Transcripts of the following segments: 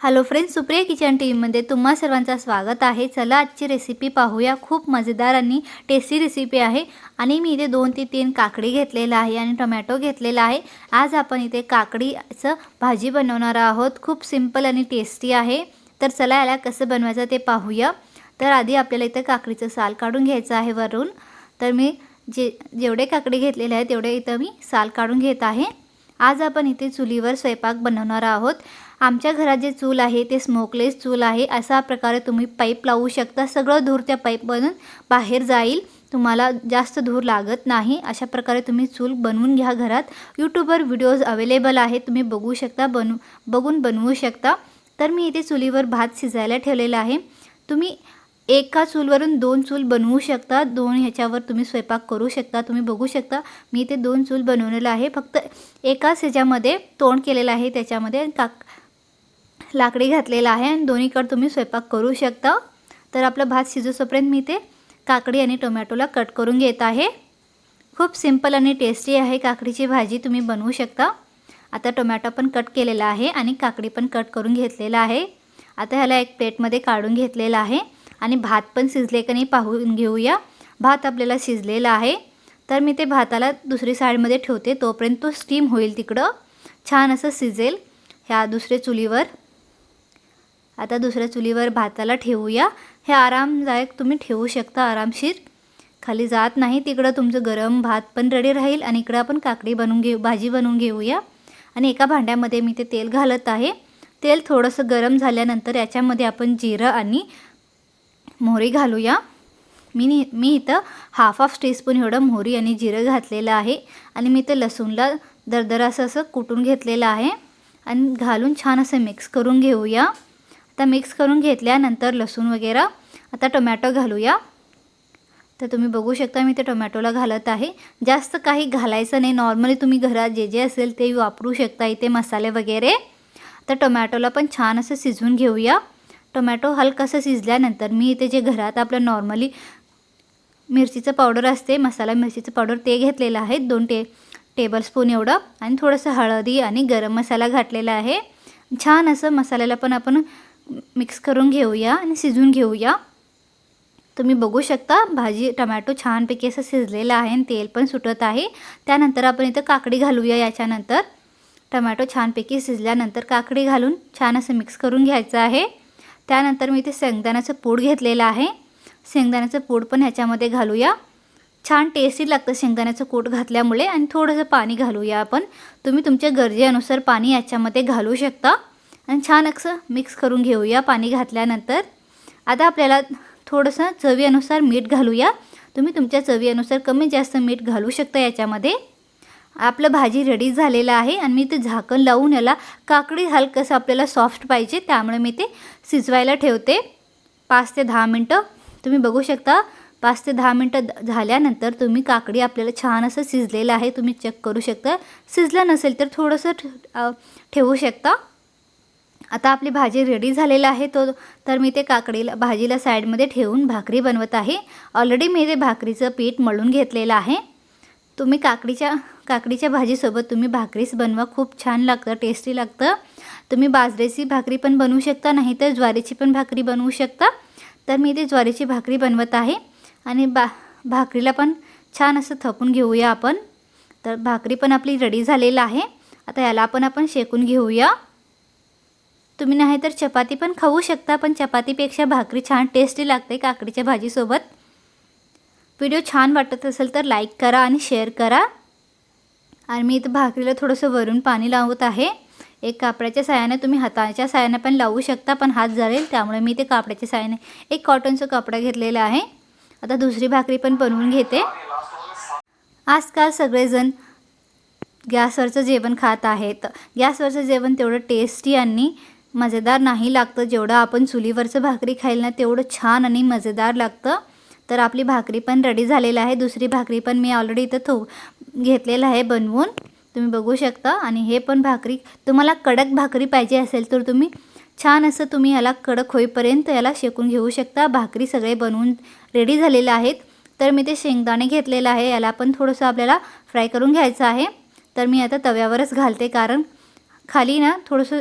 Hello friends, Supriya kitchen टीममध्ये तुम्हा सर्वांचं स्वागत आहे। चला आजची रेसिपी पाहूया। खूप मजेदार आणि टेस्टी रेसिपी आहे आणि मी इथे 2 ते 3 काकडी घेतलेला आहे आणि टोमॅटो घेतलेला आहे। आज आपण इथे काकडीचं भाजी बनवणार आहोत। खूप सिंपल आणि टेस्टी आहे। तर चला याला कसं बनवायचं ते पाहूया। तर आधी आपल्याला इथे काकडीचं साल काढून घ्यायचं आहे वरून। तर मी जेवढे काकडी घेतलेले आहे तेवढे इथे मी साल काढून घेत आहे। आज आपण इथे चुलीवर स्वयंपाक बनवणार आहोत। आमच्या घरात जे चूल आहे ते स्मोकलेस चूल आहे। अशा प्रकारे तुम्ही पाईप लावू शकता। सगळं धूर त्या पाईपमधून बाहेर जाईल, तुम्हाला जास्त धूर लागत नाही। अशा प्रकारे तुम्ही चूल बनवून घ्या घरात। यूट्यूबवर व्हिडिओज अवेलेबल आहेत, तुम्ही बघू शकता, बघून बनवू शकता। तर मी इथे चुलीवर भात शिजायला ठेवलेला आहे। तुम्ही एका चूलवरून 2 चूल बनवू शकता। 2 ह्याच्यावर तुम्ही स्वयंपाक करू शकता। तुम्ही बघू शकता मी इथे 2 चूल बनवलेलं आहे। फक्त एकाच ह्याच्यामध्ये तोंड केलेलं आहे, त्याच्यामध्ये लाकडी घातलेला आहे आणि दोन्हीकडे तुम्ही स्वयंपाक करू शकता। तर आपला भात शिजूपर्यंत मी ते काकडी आणि टोमॅटोला कट करून घेत आहे। खूप सिंपल आणि टेस्टी आहे काकडीची भाजी, तुम्ही बनवू शकता। आता टोमॅटो पण कट केलेला आहे आणि काकडी पण कट करून घेतलेला आहे। आता ह्याला एक प्लेटमध्ये काढून घेतलेला आहे आणि भात पण शिजले की नाही पाहून घेऊया। भात आपल्याला शिजलेला आहे। तर मी ते भाताला दुसरी साईडमध्ये ठेवते, तोपर्यंत तो स्टीम होईल, तिकडं छान असं शिजेल ह्या दुसऱ्या चुलीवर। आता दुसऱ्या चुलीवर भाताला ठेवूया। हे आरामदायक तुम्ही ठेवू शकता, आरामशीर खाली जात नाही। तिकडं तुमचं गरम भात पण रेडी राहील आणि इकडं आपण काकडी भाजी बनवून घेऊया। आणि एका भांड्यामध्ये मी ते तेल घालत आहे। तेल थोडंसं गरम झाल्यानंतर याच्यामध्ये आपण जिरं आणि मोहरी घालूया। मी इथं हाफ टीस्पून एवढं मोहरी आणि जिरं घातलेलं आहे आणि मी ते लसूणला दरदर असं कुटून घेतलेलं आहे आणि घालून छान असं मिक्स करून घेऊया। आता मिक्स करून घेतल्यानंतर लसूण वगैरे आता टोमॅटो घालूया। तर तुम्ही बघू शकता मी ते टोमॅटोला घालत आहे। जास्त काही घालायचं नाही, नॉर्मली तुम्ही घरात जे असेल ते वापरू शकता इथे मसाले वगैरे। तर टोमॅटोला पण छान असं शिजवून घेऊया। टोमॅटो हलकंसं शिजल्यानंतर मी इथे जे घरात आपलं नॉर्मली मिरचीचं पावडर असते, मसाला मिरचीचं पावडर, ते घेतलेलं आहे 2 टेबलस्पून एवढं आणि थोडंसं हळदी आणि गरम मसाला घातलेला आहे। छान असं मसाल्याला पण आपण मिक्स करून घेऊया आणि शिजवून घेऊया। तुम्ही बघू शकता भाजी टोमॅटो छानपैकी असं शिजलेलं आहे आणि तेल पण सुटत आहे। त्यानंतर आपण इथं काकडी घालूया। याच्यानंतर टोमॅटो छानपैकी शिजल्यानंतर काकडी घालून छान असं मिक्स करून घ्यायचं आहे। त्यानंतर मी इथे शेंगदाण्याचं पूड घेतलेलं आहे, शेंगदाण्याचं पूड पण ह्याच्यामध्ये घालूया। छान टेस्टी लागतं शेंगदाण्याचं कूट घातल्यामुळे। आणि थोडंसं पाणी घालूया आपण, तुम्ही तुमच्या गरजेनुसार पाणी याच्यामध्ये घालू शकता आणि छान असं मिक्स करून घेऊया पाणी घातल्यानंतर। आता आपल्याला थोडंसं चवीनुसार मीठ घालूया। तुम्ही तुमच्या चवीनुसार कमी जास्त मीठ घालू शकता याच्यामध्ये। आपलं भाजी रेडी झालेलं आहे आणि मी ते झाकण लावून याला, काकडी हलकंसं आपल्याला सॉफ्ट पाहिजे त्यामुळे मी ते शिजवायला ठेवते 5 ते 10 मिनटं। तुम्ही बघू शकता 5 ते 10 मिनटं झाल्यानंतर तुम्ही काकडी आपल्याला छान असं शिजलेलं आहे, तुम्ही चेक करू शकता। शिजलं नसेल तर थोडंसं ठेवू शकता। आता आपली भाजी रेडी झालेला आहे तर मी ते भाजीला साईडमध्ये ठेवून भाकरी बनवत आहे। ऑलरेडी मी ते भाकरीचं पीठ मळून घेतलेलं आहे। तुम्ही काकडीच्या भाजीसोबत तुम्ही भाकरीच बनवा, खूप छान लागतं, टेस्टी लागतं। तुम्ही बाजरीची भाकरी पण बनवू शकता, नाही तर ज्वारीची पण भाकरी बनवू शकता। तर मी ते ज्वारीची भाकरी बनवत आहे आणि भाकरीला पण छान असं थापून घेऊया आपण। तर भाकरी पण आपली रेडी झालेलं आहे। आता याला आपण शेकून घेऊया। तुम्ही नाही तर चपाती पण खाऊ शकता, पण चपातीपेक्षा भाकरी छान टेस्टी लागते काकडीच्या भाजीसोबत। व्हिडिओ छान वाटत असेल तर लाईक करा आणि शेअर करा। आणि मी इथं भाकरीला थोडंसं वरून पाणी लावत आहे। एक कापडाच्या साहाय्याने, तुम्ही हाताच्या साहाय्याने पण लावू शकता, पण हात जळेल त्यामुळे मी ते कापडाच्या साहाय्याने एक कॉटनचं कपडा घेतलेला आहे। आता दुसरी भाकरी पण बनवून घेते। आजकाल सगळेजण गॅसवरचं जेवण खात आहेत। गॅसवरचं जेवण तेवढं टेस्टी आणि मजेदार नाही लागतं, जेवढं आपण चुलीवरचं भाकरी खाईल ना तेवढं छान आणि मजेदार लागतं। तर आपली भाकरी पण रेडी झालेली आहे। दुसरी भाकरी पण मी ऑलरेडी इथं घेतलेलं आहे बनवून, तुम्ही बघू शकता। आणि हे पण भाकरी तुम्हाला कडक भाकरी पाहिजे असेल तर तुम्ही छान असं तुम्ही याला कडक होईपर्यंत याला शेकून घेऊ शकता। भाकरी सगळे बनवून रेडी झालेले आहेत। तर मी ते शेंगदाणे घेतलेलं आहे, याला पण थोडंसं आपल्याला फ्राय करून घ्यायचं आहे। तर मी आता तव्यावरच घालते, कारण खाली ना थोडंसं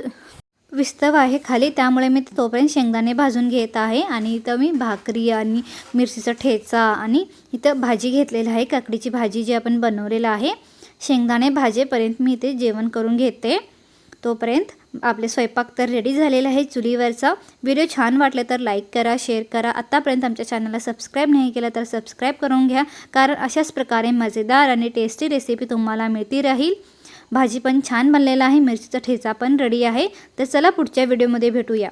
विस्तव आहे खाली, त्यामुळे मी तोपर्यंत शेंगदाणे भाजून घेत आहे. आणि इथं मी भाकरी आणि मिरचीचा ठेचा आणि इथं भाजी घेतलेली आहे, काकडीची भाजी जी आपण बनवलेलं आहे. शेंगदाणे भाजेपर्यंत मी इथे जेवण करून घेते. तोपर्यंत आपले स्वयंपाक तर रेडी झालेला आहे चुलीवरचा. व्हिडिओ छान वाटले तर लाईक करा, शेअर करा. आत्तापर्यंत आमच्या चॅनलला सबस्क्राईब नाही केलं तर सबस्क्राईब करून घ्या, कारण अशाच प्रकारे मजेदार आणि टेस्टी रेसिपी तुम्हाला मिळती राहील. भाजी पण छान बनलेला आहे, मिरचीचा ठेचा पण रेडी आहे. तर चला पुढच्या व्हिडिओमध्ये भेटूया.